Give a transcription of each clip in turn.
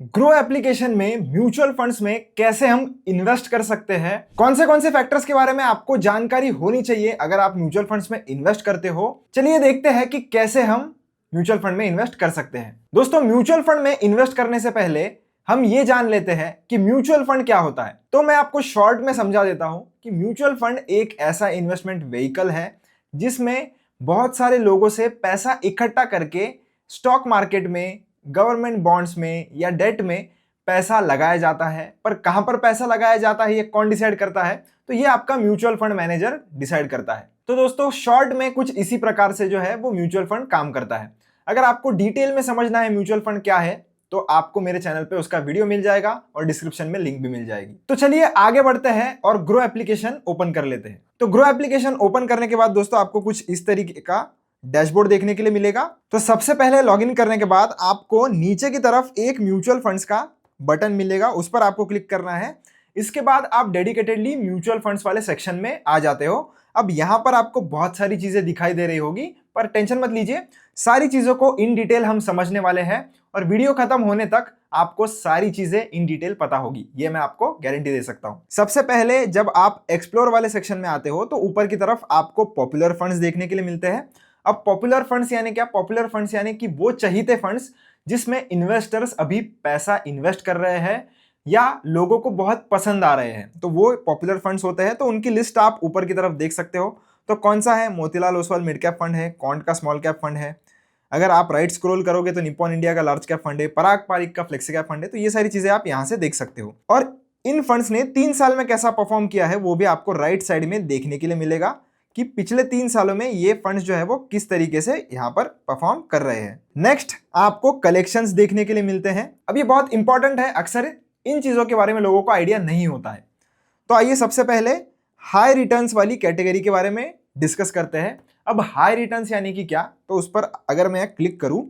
Grow application में mutual funds में कैसे हम इन्वेस्ट कर सकते हैं, कौन से फैक्टर्स के बारे में आपको जानकारी होनी चाहिए अगर आप म्यूचुअल फंड्स में इन्वेस्ट करते हो। चलिए देखते हैं कि कैसे हम म्यूचुअल फंड में इन्वेस्ट कर सकते हैं। दोस्तों, म्यूचुअल फंड में इन्वेस्ट करने से पहले हम ये जान लेते हैं कि म्यूचुअल फंड क्या होता है। तो मैं आपको शॉर्ट में समझा देता हूं कि म्यूचुअल फंड एक ऐसा इन्वेस्टमेंट व्हीकल है जिसमें बहुत सारे लोगों से पैसा इकट्ठा करके स्टॉक मार्केट में, गवर्नमेंट बॉन्ड्स में या डेट में पैसा लगाया जाता है। पर कहां पर पैसा लगाया जाता है ये कौन डिसाइड करता है? तो ये आपका म्यूचुअल फंड मैनेजर डिसाइड करता है। तो दोस्तों, शॉर्ट में कुछ इसी प्रकार से जो है वो म्यूचुअल फंड काम करता है। अगर आपको डिटेल में समझना है म्यूचुअल फंड क्या है तो आपको मेरे चैनल पे उसका वीडियो मिल जाएगा और डिस्क्रिप्शन में लिंक भी मिल जाएगी। तो चलिए आगे बढ़ते हैं और ग्रो एप्लीकेशन ओपन कर लेते हैं। तो ग्रो एप्लीकेशन ओपन करने के बाद दोस्तों आपको कुछ इस तरीके का डैशबोर्ड देखने के लिए मिलेगा। तो सबसे पहले लॉगिन करने के बाद आपको नीचे की तरफ एक म्यूचुअल फंड्स का बटन मिलेगा, उस पर आपको क्लिक करना है। इसके बाद आप डेडिकेटेडली म्यूचुअल फंड्स वाले सेक्शन में आ जाते हो। अब यहां पर आपको बहुत सारी चीजें दिखाई दे रही होगी, पर टेंशन मत लीजिए, सारी चीजों को इन डिटेल हम समझने वाले हैं और वीडियो खत्म होने तक आपको सारी चीजें इन डिटेल पता होगी, ये मैं आपको गारंटी दे सकता हूं। सबसे पहले जब आप एक्सप्लोर वाले सेक्शन में आते हो तो ऊपर की तरफ आपको पॉपुलर फंड्स देखने के लिए मिलते हैं। अब पॉपुलर फंड्स यानी क्या? पॉपुलर फंड्स यानी कि वो चहीते फंड्स जिसमें इन्वेस्टर्स अभी पैसा इन्वेस्ट कर रहे हैं या लोगों को बहुत पसंद आ रहे हैं, तो वो पॉपुलर फंड्स होते हैं। तो उनकी लिस्ट आप ऊपर की तरफ देख सकते हो। तो कौन सा है? Motilal Oswal mid cap fund है, क्वांट का स्मॉल कैप फंड है। अगर आप राइट स्क्रॉल करोगे तो निप्पॉन इंडिया का लार्ज कैप फंड है, पराग पारिक का फ्लेक्सी कैप फंड है। तो ये सारी चीजें आप यहां से देख सकते हो। और इन फंड्स ने 3 साल में कैसा परफॉर्म किया है वो भी आपको राइट साइड में देखने के लिए मिलेगा कि पिछले 3 सालों में ये फंड्स जो है वो किस तरीके से यहां पर परफॉर्म कर रहे हैं। नेक्स्ट आपको कलेक्शंस देखने के लिए मिलते हैं। अब ये बहुत इंपॉर्टेंट है, अक्सर इन चीजों के बारे में लोगों को आइडिया नहीं होता है। तो आइए सबसे पहले हाई रिटर्न्स वाली कैटेगरी के बारे में डिस्कस करते हैं। अब हाई रिटर्न्स यानी कि क्या? तो उस पर अगर मैं क्लिक करूं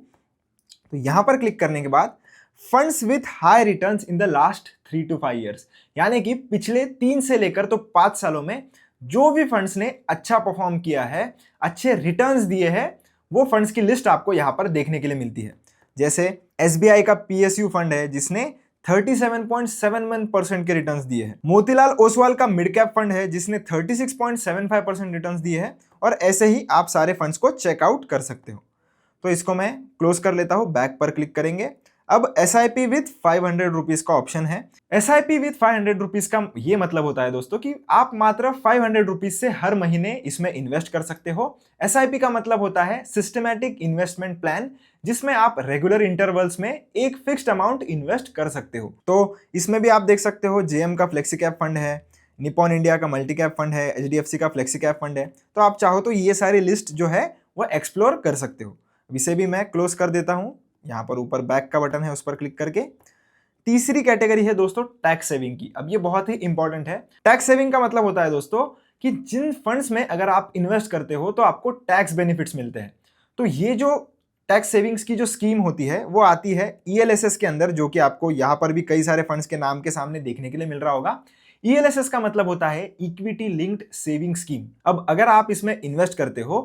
तो यहां पर क्लिक करने के बाद funds with high returns in the last 3 to 5 years, यानी कि पिछले 3 से लेकर तो 5 सालों में जो भी फंड्स ने अच्छा परफॉर्म किया है, अच्छे रिटर्न्स दिए हैं, वो फंड्स की लिस्ट आपको यहां पर देखने के लिए मिलती है। जैसे एसबीआई का पीएसयू फंड है जिसने 37.71% के रिटर्न्स दिए हैं। मोतीलाल ओसवाल का मिड कैप फंड है जिसने 36.75% रिटर्न्स दिए हैं। और ऐसे ही आप सारे फंड्स को चेकआउट कर सकते हो। तो इसको मैं क्लोज कर लेता हूं, बैक पर क्लिक करेंगे। अब SIP विथ 500 रुपीज का ऑप्शन है। SIP विथ 500 रुपीज का ये मतलब होता है दोस्तों कि आप मात्र 500 रुपीज से हर महीने इसमें इन्वेस्ट कर सकते हो। SIP का मतलब होता है सिस्टमैटिक इन्वेस्टमेंट प्लान, जिसमें आप रेगुलर इंटरवल्स में एक फिक्स्ड अमाउंट इन्वेस्ट कर सकते हो। तो इसमें भी आप देख सकते हो JM का फ्लेक्सी कैप फंड है, निप्पॉन इंडिया का मल्टी कैप फंड है, HDFC का फ्लेक्सी कैप फंड है। तो आप चाहो तो ये सारी लिस्ट जो है वो एक्सप्लोर कर सकते हो। इसे भी मैं क्लोज कर देता हूं। यहाँ पर ऊपर बैक का बटन है, उस पर क्लिक करके तीसरी कैटेगरी है दोस्तों टैक्स सेविंग की। अब ये बहुत ही इंपॉर्टेंट है। टैक्स सेविंग का मतलब होता है दोस्तों कि जिन फंड्स में अगर आप इन्वेस्ट करते हो तो आपको टैक्स बेनिफिट्स मिलते हैं। तो ये जो टैक्स सेविंग्स की जो स्कीम होती है वो आती है ELSS के अंदर, जो कि आपको यहाँ पर भी कई सारे फंड्स के नाम के सामने देखने के लिए मिल रहा होगा। ELSS का मतलब होता है इक्विटी लिंक्ड सेविंग स्कीम। अब अगर आप इसमें इन्वेस्ट करते हो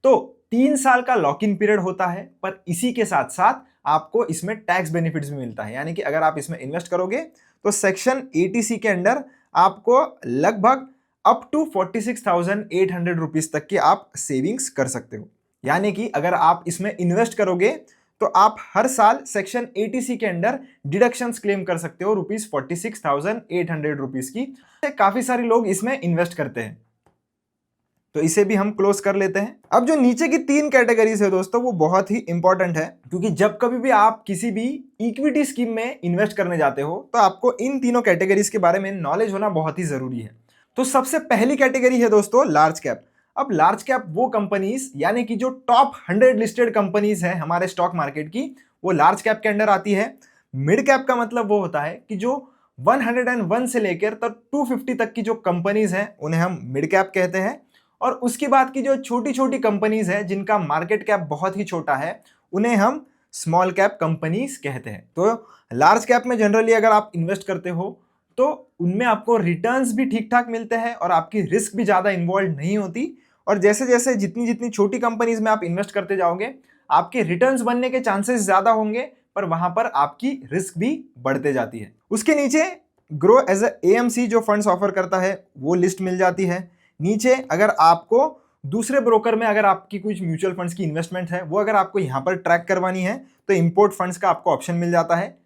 तो 3 साल का लॉक इन पीरियड होता है, पर इसी के साथ साथ आपको इसमें टैक्स बेनिफिट्स भी मिलता है। यानी कि अगर आप इसमें इन्वेस्ट करोगे तो सेक्शन 80C के अंडर आपको लगभग अप टू 46,800 रुपीज तक की आप सेविंग्स कर सकते हो। यानी कि अगर आप इसमें इन्वेस्ट करोगे तो आप हर साल सेक्शन 80C के अंडर डिडक्शंस क्लेम कर सकते हो रुपीज 46,800 रुपीज की। काफी सारे लोग इसमें इन्वेस्ट करते हैं, तो इसे भी हम क्लोज कर लेते हैं। अब जो नीचे की 3 कैटेगरीज है दोस्तों वो बहुत ही इंपॉर्टेंट है, क्योंकि जब कभी भी आप किसी भी इक्विटी स्कीम में इन्वेस्ट करने जाते हो तो आपको इन तीनों कैटेगरीज के बारे में नॉलेज होना बहुत ही जरूरी है। तो सबसे पहली कैटेगरी है दोस्तों लार्ज कैप। अब लार्ज कैप वो कंपनीज यानी कि जो टॉप 100 लिस्टेड कंपनीज है हमारे स्टॉक मार्केट की, वो लार्ज कैप के अंडर आती है। मिड कैप का मतलब वो होता है कि जो 101 से लेकर तक 250 तक की जो कंपनीज हैं उन्हें हम मिड कैप कहते हैं। और उसके बाद की जो छोटी छोटी कंपनीज है जिनका मार्केट कैप बहुत ही छोटा है उन्हें हम स्मॉल कैप कंपनीज कहते हैं। तो लार्ज कैप में जनरली अगर आप इन्वेस्ट करते हो तो उनमें आपको रिटर्न्स भी ठीक ठाक मिलते हैं और आपकी रिस्क भी ज़्यादा इन्वॉल्व नहीं होती। और जैसे जैसे जितनी जितनी छोटी कंपनीज में आप इन्वेस्ट करते जाओगे आपके रिटर्न्स बनने के चांसेस ज़्यादा होंगे, पर वहां पर आपकी रिस्क भी बढ़ते जाती है। उसके नीचे ग्रो एज ए एएमसी जो फंड्स ऑफर करता है वो लिस्ट मिल जाती है। नीचे अगर आपको दूसरे ब्रोकर में अगर आपकी कुछ म्यूचुअल फंड्स की इन्वेस्टमेंट है वो अगर आपको यहाँ पर ट्रैक करवानी है तो इंपोर्ट फंड्स का आपको ऑप्शन मिल जाता है।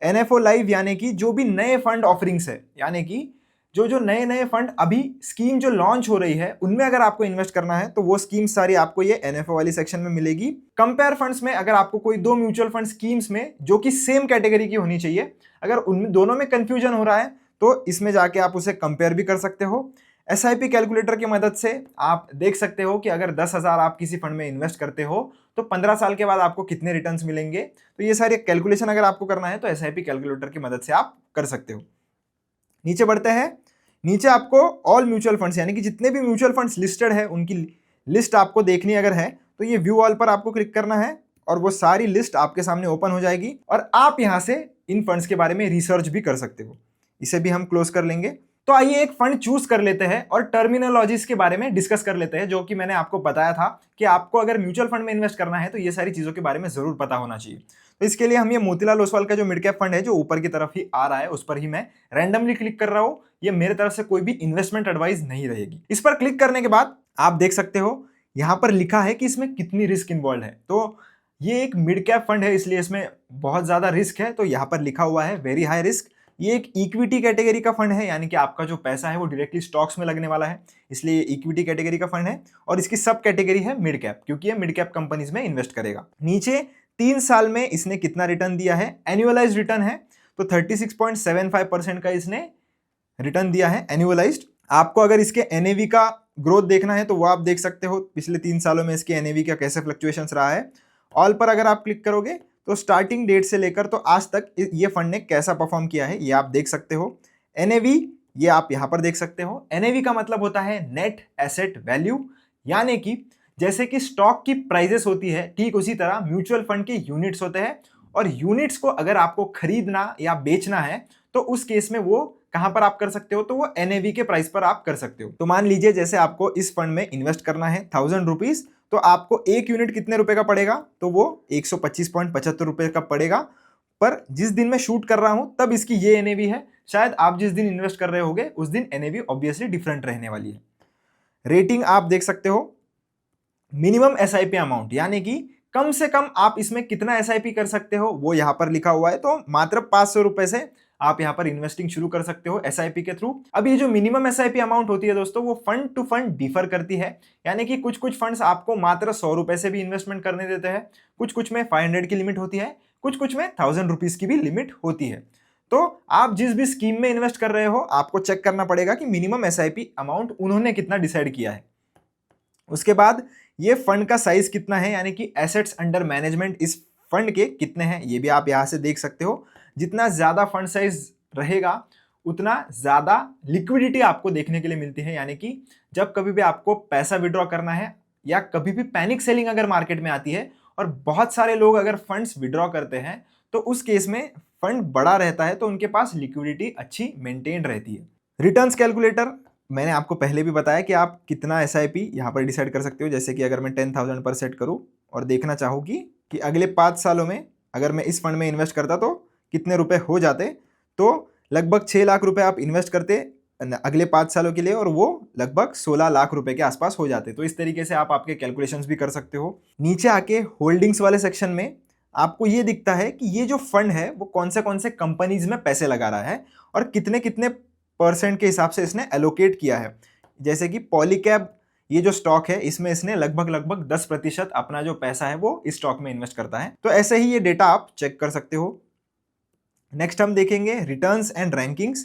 एनएफओ लाइव यानी कि जो भी नए फंड ऑफरिंग्स है, यानी कि जो जो नए नए फंड अभी स्कीम जो लॉन्च हो रही है उनमें अगर आपको इन्वेस्ट करना है तो वो स्कीम सारी आपको ये एनएफओ वाली सेक्शन में मिलेगी। कंपेयर फंड्स में अगर आपको कोई दो म्यूचुअल फंड स्कीम्स में जो कि सेम कैटेगरी की होनी चाहिए, अगर उनमें दोनों में कंफ्यूजन हो रहा है तो इसमें जाके आप उसे कंपेयर भी कर सकते हो। एसआईपी कैलकुलेटर की मदद से आप देख सकते हो कि अगर 10,000 आप किसी फंड में इन्वेस्ट करते हो तो 15 साल के बाद आपको कितने रिटर्न्स मिलेंगे। तो ये सारे कैलकुलेशन अगर आपको करना है तो एसआईपी कैलकुलेटर की मदद से आप कर सकते हो। नीचे बढ़ते हैं। नीचे आपको ऑल म्यूचुअल फंड्स यानी कि जितने भी म्यूचुअल फंड्स लिस्टेड है उनकी लिस्ट आपको देखनी अगर है तो ये व्यू ऑल पर आपको क्लिक करना है और वो सारी लिस्ट आपके सामने ओपन हो जाएगी और आप यहां से इन फंड्स के बारे में रिसर्च भी कर सकते हो। इसे भी हम क्लोज कर लेंगे। तो आइए एक फंड चूज कर लेते हैं और टर्मिनोलॉजीज के बारे में डिस्कस कर लेते हैं, जो कि मैंने आपको बताया था कि आपको अगर म्यूचुअल फंड में इन्वेस्ट करना है तो ये सारी चीजों के बारे में जरूर पता होना चाहिए। तो इसके लिए हम ये मोतीलाल ओसवाल का जो मिड कैप फंड है जो ऊपर की तरफ ही आ रहा है उस पर ही मैं रैंडमली क्लिक कर रहा हूं। ये मेरे तरफ से कोई भी इन्वेस्टमेंट एडवाइस नहीं रहेगी। इस पर क्लिक करने के बाद आप देख सकते हो यहां पर लिखा है कि इसमें कितनी रिस्क इन्वॉल्व है। तो ये एक मिड कैप फंड है इसलिए इसमें बहुत ज्यादा रिस्क है, तो यहां पर लिखा हुआ है वेरी हाई रिस्क। ये एक इक्विटी कैटेगरी का फंड है यानी कि आपका जो पैसा है वो डायरेक्टली स्टॉक्स में लगने वाला है, इसलिए ये इक्विटी कैटेगरी का फंड है। और इसकी सब कैटेगरी है मिड कैप, क्योंकि ये मिड कैप कंपनीज में इन्वेस्ट करेगा। नीचे 3 साल में इसने कितना रिटर्न दिया है, एनुअलाइज्ड रिटर्न है तो 36.75% का इसने रिटर्न दिया है एनुअलाइज्ड। आपको अगर इसके एनएवी का ग्रोथ देखना है तो वो आप देख सकते हो पिछले 3 सालों में इसके एनएवी का कैसे फ्लक्चुएशंस रहा है। ऑल पर अगर आप क्लिक करोगे तो स्टार्टिंग डेट से लेकर तो आज तक ये फंड ने कैसा परफॉर्म किया है ये आप देख सकते हो। एनएवी ये आप यहां पर देख सकते हो। एनएवी का मतलब होता है नेट एसेट वैल्यू, यानी कि जैसे कि स्टॉक की प्राइजेस होती है ठीक उसी तरह म्यूचुअल फंड के यूनिट्स होते हैं, और यूनिट्स को अगर आपको खरीदना या बेचना है तो उस केस में वो कहां पर आप कर सकते हो, तो वो एनएवी के प्राइस पर आप कर सकते हो। तो मान लीजिए जैसे आपको इस फंड में इन्वेस्ट करना है 1000 रुपीज, तो आपको एक यूनिट कितने रुपए का पड़ेगा, तो वो 125.75 रुपए का पड़ेगा। पर जिस दिन मैं शूट कर रहा हूं तब इसकी ये एनएवी है, शायद आप जिस दिन इन्वेस्ट कर रहे होगे उस दिन एनएवी ऑब्वियसली डिफरेंट रहने वाली है। रेटिंग आप देख सकते हो। मिनिमम एसआईपी अमाउंट यानी कि कम से कम आप इसमें कितना एसआईपी कर सकते हो वो यहां पर लिखा हुआ है, तो मात्र 500 रुपए से आप यहां पर इन्वेस्टिंग शुरू कर सकते हो एसआईपी के थ्रू। अब ये जो मिनिमम एसआईपी अमाउंट होती है दोस्तों वो फंड टू फंड डिफर करती है, यानी कि कुछ कुछ फंड्स आपको मात्र 100 रुपए से भी इन्वेस्टमेंट करने देते हैं, कुछ कुछ में 500 की लिमिट होती है, कुछ कुछ में 1000 रुपीज की भी लिमिट होती है। तो आप जिस भी स्कीम में इन्वेस्ट कर रहे हो आपको चेक करना पड़ेगा कि मिनिमम एसआईपी अमाउंट उन्होंने कितना डिसाइड किया है। उसके बाद ये फंड का साइज कितना है, यानी कि एसेट्स अंडर मैनेजमेंट इस फंड के कितने हैं ये भी आप यहां से देख सकते हो। जितना ज्यादा फंड साइज रहेगा उतना ज्यादा लिक्विडिटी आपको देखने के लिए मिलती है, यानी कि जब कभी भी आपको पैसा विड्रॉ करना है या कभी भी पैनिक सेलिंग अगर मार्केट में आती है और बहुत सारे लोग अगर फंड्स विड्रॉ करते हैं तो उस केस में फंड बड़ा रहता है तो उनके पास लिक्विडिटी अच्छी मेंटेन रहती है। रिटर्न्स कैलकुलेटर मैंने आपको पहले भी बताया कि आप कितना एसआईपी यहाँ पर डिसाइड कर सकते हो। जैसे कि अगर मैं 10,000 पर सेट करूँ और देखना चाहूँ कि अगले 5 सालों में अगर मैं इस फंड में इन्वेस्ट करता तो कितने रुपए हो जाते, तो लगभग 6 लाख रुपए आप इन्वेस्ट करते अगले 5 सालों के लिए और वो लगभग 16 लाख रुपए के आसपास हो जाते। तो इस तरीके से आप आपके कैलकुलेशंस भी कर सकते हो। नीचे आके होल्डिंग्स वाले सेक्शन में आपको ये दिखता है कि ये जो फंड है वो कौन से कंपनीज में पैसे लगा रहा है और कितने कितने % के हिसाब से इसने एलोकेट किया है। जैसे कि पॉलीकैब ये जो स्टॉक है इसमें इसने लगभग 10% अपना जो पैसा है वो इस स्टॉक में इन्वेस्ट करता है। तो ऐसे ही ये डेटा आप चेक कर सकते हो। नेक्स्ट हम देखेंगे रिटर्न्स एंड रैंकिंग्स।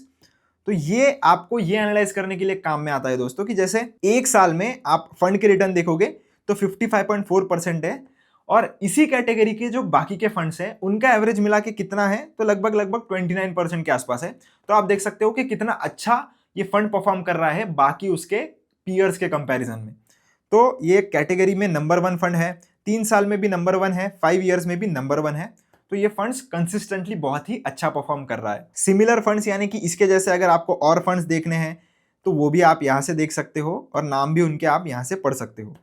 तो ये आपको ये एनालाइज करने के लिए काम में आता है दोस्तों कि जैसे एक साल में आप फंड के रिटर्न देखोगे तो 55.4% है और इसी कैटेगरी के जो बाकी के फंड्स हैं उनका एवरेज मिला के कितना है, तो लगभग 29% के आसपास है। तो आप देख सकते हो कि कितना अच्छा ये फंड परफॉर्म कर रहा है बाकी उसके पीयर्स के कंपैरिजन में। तो ये कैटेगरी में नंबर 1 फंड है, 3 साल में भी नंबर 1 है, 5 ईयर्स में भी नंबर 1 है। तो ये फंड्स कंसिस्टेंटली बहुत ही अच्छा परफॉर्म कर रहा है। सिमिलर फंड्स यानी कि इसके जैसे अगर आपको और फंड्स देखने हैं तो वो भी आप यहाँ से देख सकते हो और नाम भी उनके आप यहाँ से पढ़ सकते हो।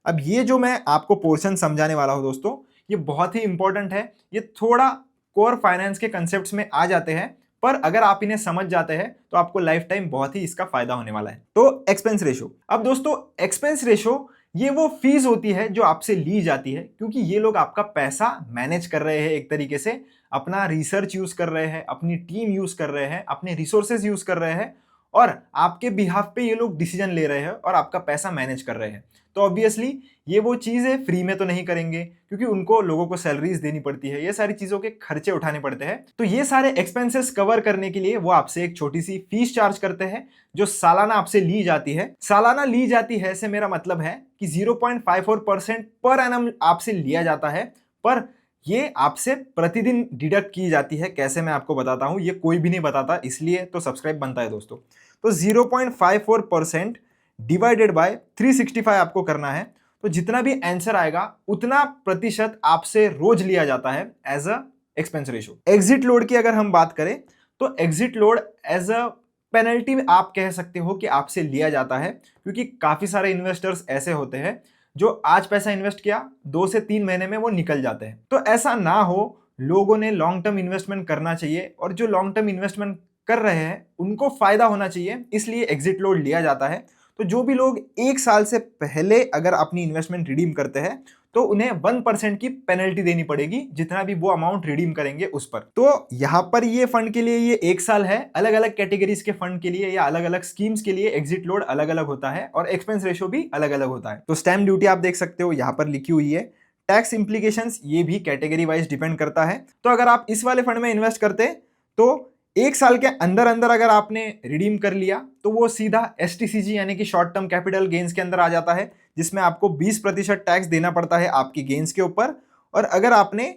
अब ये जो मैं आपको पोर्शन समझाने वाला हूँ दोस्तों ये बहुत ही इंपॉर्टेंट है, ये थोड़ा कोर फाइनेंस के कंसेप्ट्स में आ जाते हैं, पर अगर आप इन्हें समझ जाते हैं तो आपको लाइफ टाइम बहुत ही इसका फायदा होने वाला है। तो एक्सपेंस रेशो। अब दोस्तों एक्सपेंस रेशो ये वो फीस होती है जो आपसे ली जाती है, क्योंकि ये लोग आपका पैसा मैनेज कर रहे हैं, एक तरीके से अपना रिसर्च यूज कर रहे हैं, अपनी टीम यूज कर रहे हैं, अपने रिसोर्सेज यूज कर रहे हैं और आपके बिहाफ पे ये लोग डिसीजन ले रहे हैं और आपका पैसा मैनेज कर रहे हैं। तो ऑब्वियसली ये वो चीज़ है, फ्री में तो नहीं करेंगे क्योंकि उनको लोगों को सैलरीज देनी पड़ती है, ये सारी चीज़ों के खर्चे उठाने पड़ते हैं। तो ये सारे एक्सपेंसेस कवर करने के लिए वो आपसे एक छोटी सी फीस चार्ज करते हैं जो सालाना आपसे ली जाती है। सालाना ली जाती है से मेरा मतलब है कि 0.54% पर एनम आपसे लिया जाता है, पर ये आपसे प्रतिदिन डिडक्ट की जाती है। कैसे, मैं आपको बताता हूं, ये कोई भी नहीं बताता, इसलिए तो सब्सक्राइब बनता है दोस्तों। तो 0.54% डिवाइडेड बाय 365 आपको करना है। तो जितना भी आंसर आएगा उतना प्रतिशत आपसे रोज लिया जाता है as a expense ratio. Exit load की अगर हम बात करें तो exit load as a penalty आप कह सकते हो कि आपसे लिया जाता है, क्योंकि काफी सारे इन्वेस्टर्स ऐसे होते हैं जो आज पैसा इन्वेस्ट किया 2 से 3 महीने में वो निकल जाते हैं। तो ऐसा ना हो, लोगों ने लॉन्ग टर्म इन्वेस्टमेंट करना चाहिए और जो लॉन्ग टर्म इन्वेस्टमेंट कर रहे हैं उनको फायदा होना चाहिए, इसलिए एग्जिट लोड लिया जाता है। तो जो भी लोग 1 साल से पहले अगर अपनी इन्वेस्टमेंट रिडीम करते हैं तो उन्हें 1% की पेनल्टी देनी पड़ेगी, जितना भी वो अमाउंट रिडीम करेंगे उस पर। तो यहां पर ये फंड के लिए ये 1 साल है, अलग अलग कैटेगरीज के फंड के लिए या अलग अलग स्कीम्स के लिए एग्जिट लोड अलग अलग होता है और एक्सपेंस रेशो भी अलग अलग होता है। तो स्टैम्प ड्यूटी आप देख सकते हो यहां पर लिखी हुई है। टैक्स इंप्लीकेशंस ये भी कैटेगरी वाइज डिपेंड करता है। तो अगर आप इस वाले फंड में इन्वेस्ट करते तो 1 साल के अंदर अंदर अगर आपने रिडीम कर लिया तो वो सीधा STCG यानी कि शॉर्ट टर्म कैपिटल गेन्स के अंदर आ जाता है, जिसमें आपको 20% टैक्स देना पड़ता है आपकी गेन्स के ऊपर। और अगर आपने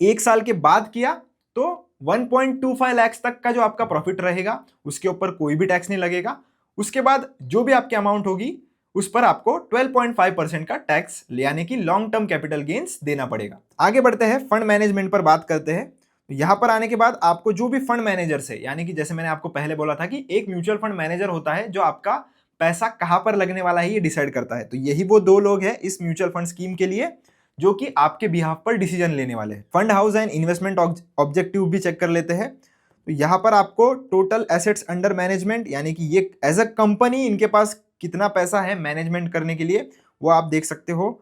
1 साल के बाद किया तो 1.25 लाख तक का जो आपका प्रॉफिट रहेगा उसके ऊपर कोई भी टैक्स नहीं लगेगा। उसके बाद जो भी आपकी अमाउंट होगी उस पर आपको 12.5% का टैक्स यानी कि लॉन्ग टर्म कैपिटल गेन्स देना पड़ेगा। आगे बढ़ते हैं, फंड मैनेजमेंट पर बात करते हैं। यहां पर आने के बाद आपको जो भी फंड मैनेजर से, यानी कि जैसे मैंने आपको पहले बोला था कि एक म्यूचुअल फंड मैनेजर होता है जो आपका पैसा कहां पर लगने वाला है ये डिसाइड करता है। तो यही वो 2 लोग हैं इस म्यूचुअल फंड स्कीम के लिए जो कि आपके बिहाफ पर डिसीजन लेने वाले हैं। Fund house and investment objective भी चेक कर लेते हैं। तो यहां पर आपको टोटल एसेट्स अंडर मैनेजमेंट, यानी कि ये एज अ कंपनी इनके पास कितना पैसा है मैनेजमेंट करने के लिए, वो आप देख सकते हो।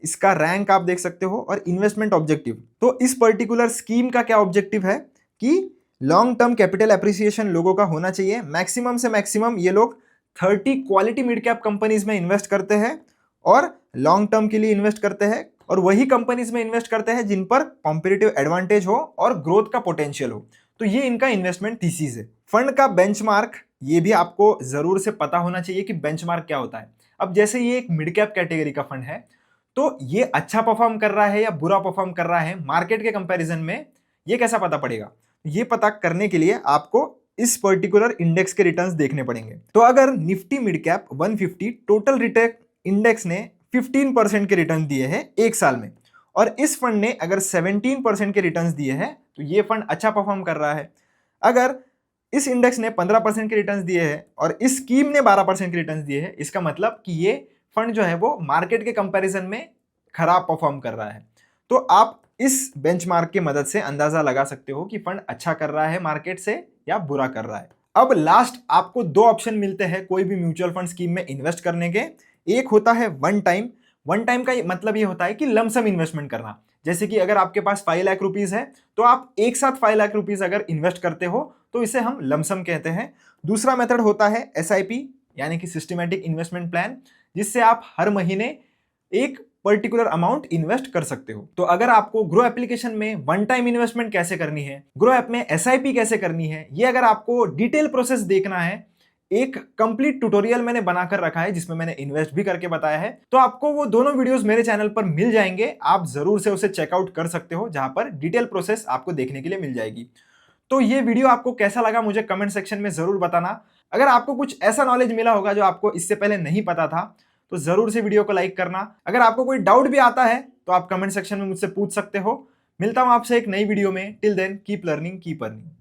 इसका रैंक आप देख सकते हो। और इन्वेस्टमेंट ऑब्जेक्टिव, तो इस पर्टिकुलर स्कीम का क्या ऑब्जेक्टिव है कि लॉन्ग टर्म कैपिटल एप्रिसिएशन लोगों का होना चाहिए। मैक्सिमम से मैक्सिमम ये लोग 30 क्वालिटी मिड कैप कंपनीज में इन्वेस्ट करते हैं और लॉन्ग टर्म के लिए इन्वेस्ट करते हैं, और वही कंपनीज में इन्वेस्ट करते हैं जिन पर कॉम्पिटिटिव एडवांटेज हो और ग्रोथ का पोटेंशियल हो। तो ये इनका इन्वेस्टमेंट थीसिस है। फंड का बेंचमार्क, ये भी आपको जरूर से पता होना चाहिए कि बेंचमार्क क्या होता है। अब जैसे ये एक मिड कैप कैटेगरी का फंड है तो ये अच्छा परफॉर्म कर रहा है या बुरा परफॉर्म कर रहा है मार्केट के कंपैरिजन में, ये कैसा पता पड़ेगा? ये पता करने के लिए आपको इस पर्टिकुलर इंडेक्स के रिटर्न्स देखने पड़ेंगे। तो अगर Nifty mid cap 150 total retail index ने 15% के रिटर्न दिए हैं 1 साल में, और इस फंड ने अगर 17% के रिटर्न्स दिए हैं तो ये फंड अच्छा परफॉर्म कर रहा है। अगर इस इंडेक्स ने 15% के रिटर्न्स दिए हैं और इस स्कीम ने 12% के रिटर्न्स दिए हैं, इसका मतलब कि ये फंड जो है वो मार्केट के कंपैरिजन में खराब परफॉर्म कर रहा है। तो आप इस बेंचमार्क की मदद से अंदाजा लगा सकते हो कि फंड अच्छा कर रहा है मार्केट से या बुरा कर रहा है। अब लास्ट आपको 2 ऑप्शन मिलते हैं कोई भी म्यूचुअल फंड स्कीम में इन्वेस्ट करने के। एक होता है वन टाइम का मतलब ये होता है कि लमसम इन्वेस्टमेंट करना। जैसे कि अगर आपके पास 5 लाख रुपीज है तो आप एक साथ 5 लाख रुपीज अगर इन्वेस्ट करते हो तो इसे हम लमसम कहते हैं। दूसरा मेथड होता है SIP यानी कि सिस्टमैटिक इन्वेस्टमेंट प्लान, जिससे आप हर महीने एक पर्टिकुलर अमाउंट इन्वेस्ट कर सकते हो। तो अगर आपको ग्रो एप्लीकेशन में वन टाइम इन्वेस्टमेंट कैसे करनी है, ग्रो ऐप में SIP कैसे करनी है, ये अगर आपको डिटेल प्रोसेस देखना है, एक कंप्लीट ट्यूटोरियल मैंने बनाकर रखा है जिसमें मैंने इन्वेस्ट भी करके बताया है, तो आपको वो दोनों वीडियोस मेरे चैनल पर मिल जाएंगे। आप जरूर से उसे चेकआउट कर सकते हो, जहां पर डिटेल प्रोसेस आपको देखने के लिए मिल जाएगी। तो ये वीडियो आपको कैसा लगा मुझे कमेंट सेक्शन में जरूर बताना। अगर आपको कुछ ऐसा नॉलेज मिला होगा जो आपको इससे पहले नहीं पता था तो जरूर से वीडियो को लाइक करना। अगर आपको कोई डाउट भी आता है तो आप कमेंट सेक्शन में मुझसे पूछ सकते हो। मिलता हूं आपसे एक नई वीडियो में। Till then keep learning keep earning.